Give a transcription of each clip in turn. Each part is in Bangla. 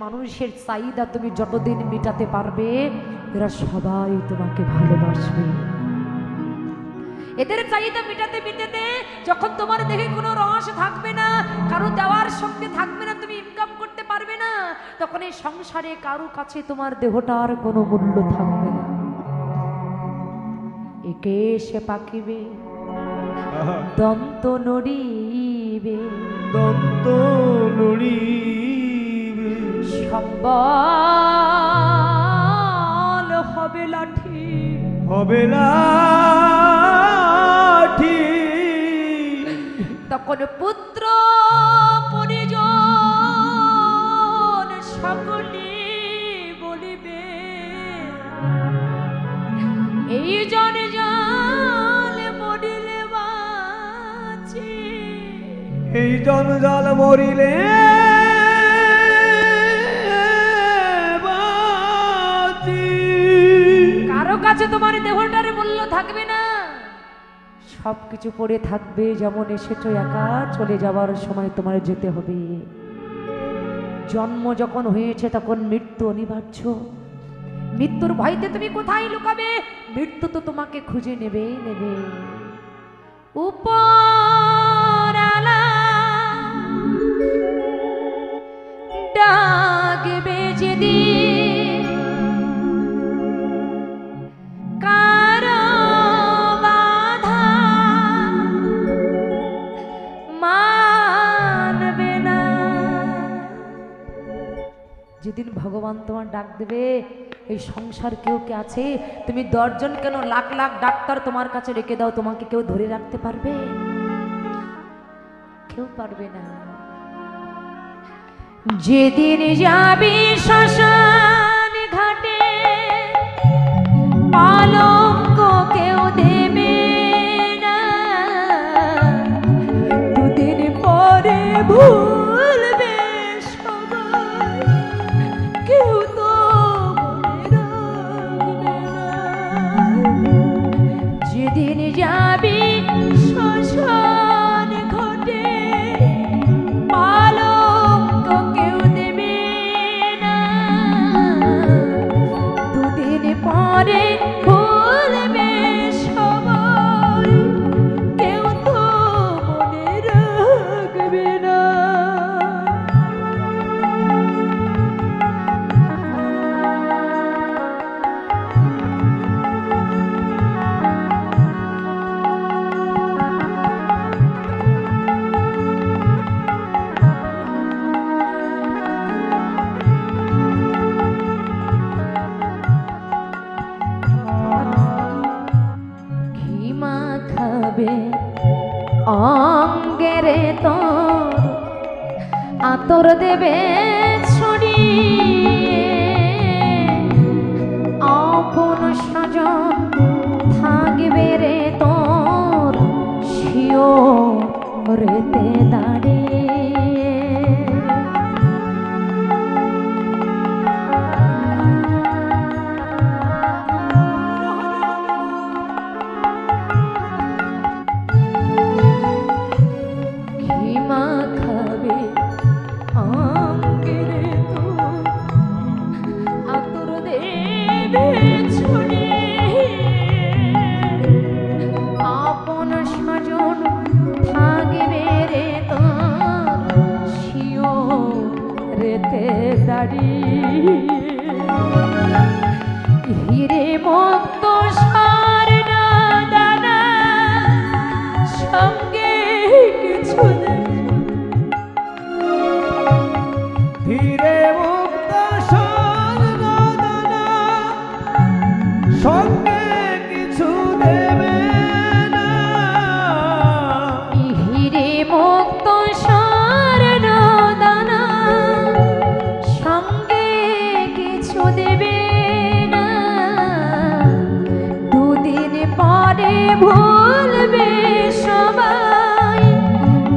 মানুষের চাহিদা তুমি যতদিন মেটাতে পারবে এরা সবাই তোমাকে ভালোবাসবে। এদের চাহিদা মেটাতে মেটাতে যখন তোমার দেহে কোনো রস থাকবে না, কারো দেওয়ার শক্তি থাকবে না, তুমি ইনকাম করতে পারবে না, তখন এই সংসারে কারো কাছে তোমার দেহটার কোনো মূল্য থাকবে না। একে সে পাকিবে দন্ত নড়িবে, দন্ত নড়িবে, সম্বল হবে লাঠি, হবে লাঠি। তখন পুত্র পরিজন সকলে বলিবে এই জনে জাল মরিলে বাঁচি, এই জঞ্জাল মরিলে বাঁচি। কারো কাছে তোমার দেহটার মূল্য থাকবে না, সবকিছু পড়ে থাকবে। যেমন এসেছো একা, চলে যাওয়ার সময় তোমার যেতে হবে। জন্ম যখন হয়েছে তখন মৃত্যু অনিবার্য। মৃত্যুর ভয়তে তুমি কোথায় লুকাবে? মৃত্যু তো তোমাকে খুঁজে নেবেই নেবে। উপরালা ডাকবে যেদিন কারো বাধা মানবে না। যেদিন ভগবান তোমার ডাক দেবে, এই সংসার কেউ কে আছে? তুমি 10 জন কেন, লাখ লাখ ডাক্তার তোমার কাছে রেখে দাও, তোমাকে কেউ ধরে রাখতে পারবে? কেউ পারবে না। যেদিন যাবি শ্মশান ঘাটে, পালঙ্ক কেউ দেবে না, দুদিন পরে ভুলবে সবাই, কেউ তো মনে রাখবে না। যেদিন যাবি শ্মশান ঘাটে, পালঙ্ক কেউ দেবে না, দুদিন পরে ভুলবে সবাই, কেউ তো মনে রাখবে না। ঘিমা খাবে অঙ্গেরে তোর, আতর দেবে ছড়িয়ে, আপন সাজন থাকবে রে তোর শিওরেতে দাঁড়িয়ে। ঘিমা খাবে অঙ্গেরে তোর, আতর দেবে ছড়িয়ে, আপন সাজন থাকবে রে তোর শিওরেতে দাঁড়িয়ে। হিরে মুক্ত স্বর্ণ দানা সঙ্গে কিছু নেই, ধীরে মুক্ত স্বর্ণদানা সঙ্গে কিছু দেবে না। হিরে মুক্ত স্বর্ণ দানা সঙ্গে কিছু দেবে না, দুদিন পরে ভুলবে সবাই,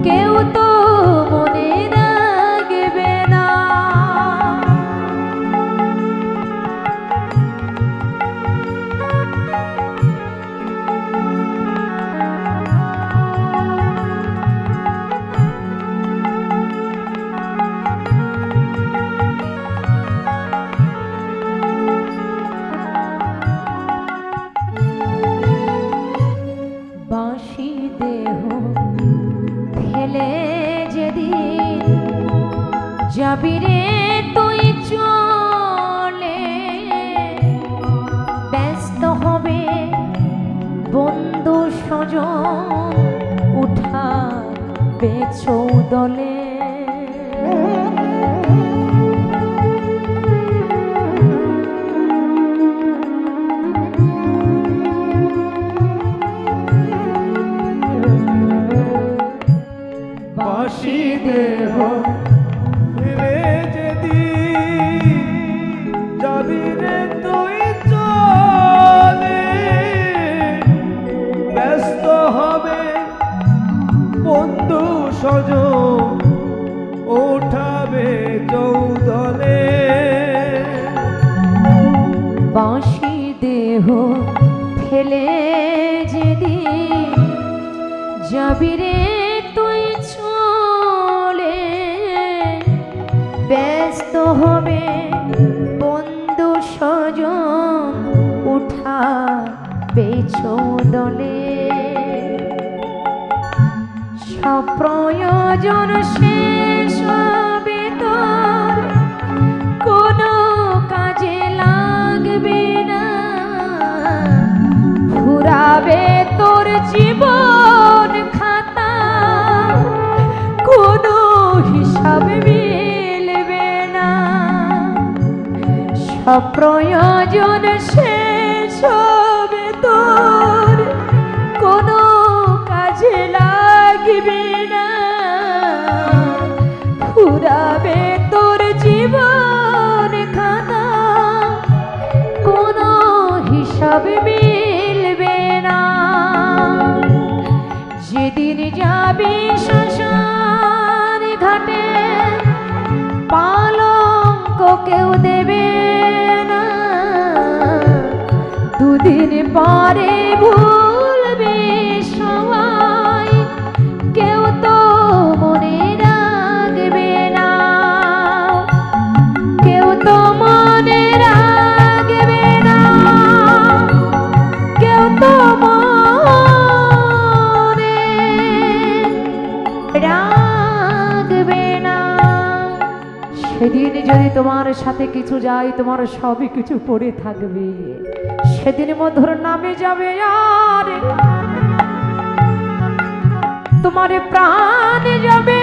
কেউ তো মনে রাখবে না। স্বজন উঠাবে চৌদলে। বাসি দেহ ফেলে যেদিন যাবি রে তুই চলে, ব্যস্ত হবে বন্ধু স্বজন ওঠাবে চৌদলে। বাঁশি দেহ ফেলে যেদিন যাবি রে তুই চলে, ব্যস্ত হবে বন্ধু স্বজন উঠাবে চৌদলে। সব প্রয়োজন শেষ হবে তোর, কোনো কাজে লাগবে না, ফুরাবে তোর জীবন খাতা, কোনো হিসাব মিলবে না। সব প্রয়োজন শেষ হবে তোর, কোনো কাজে লাগবে না, ফুরাবে তোর জীবন খাতা, কোনো হিসাব মিলবে না। যেদিন যাবি শ্মশান ঘাটে পালঙ্ক কেউ দেবে না, দুদিন পরে ভুলবে সবাই, কেউ তো মনে রাখবে না, কেউ তো মনে রাখবে না, কেউ তো মনে রাখবে না। সেদিন যদি তোমার সাথে কিছু যায়, তোমার সবই কিছু পড়ে থাকবে, সেদিন মধুর নামে যাবে আর তোমার প্রাণ যাবে।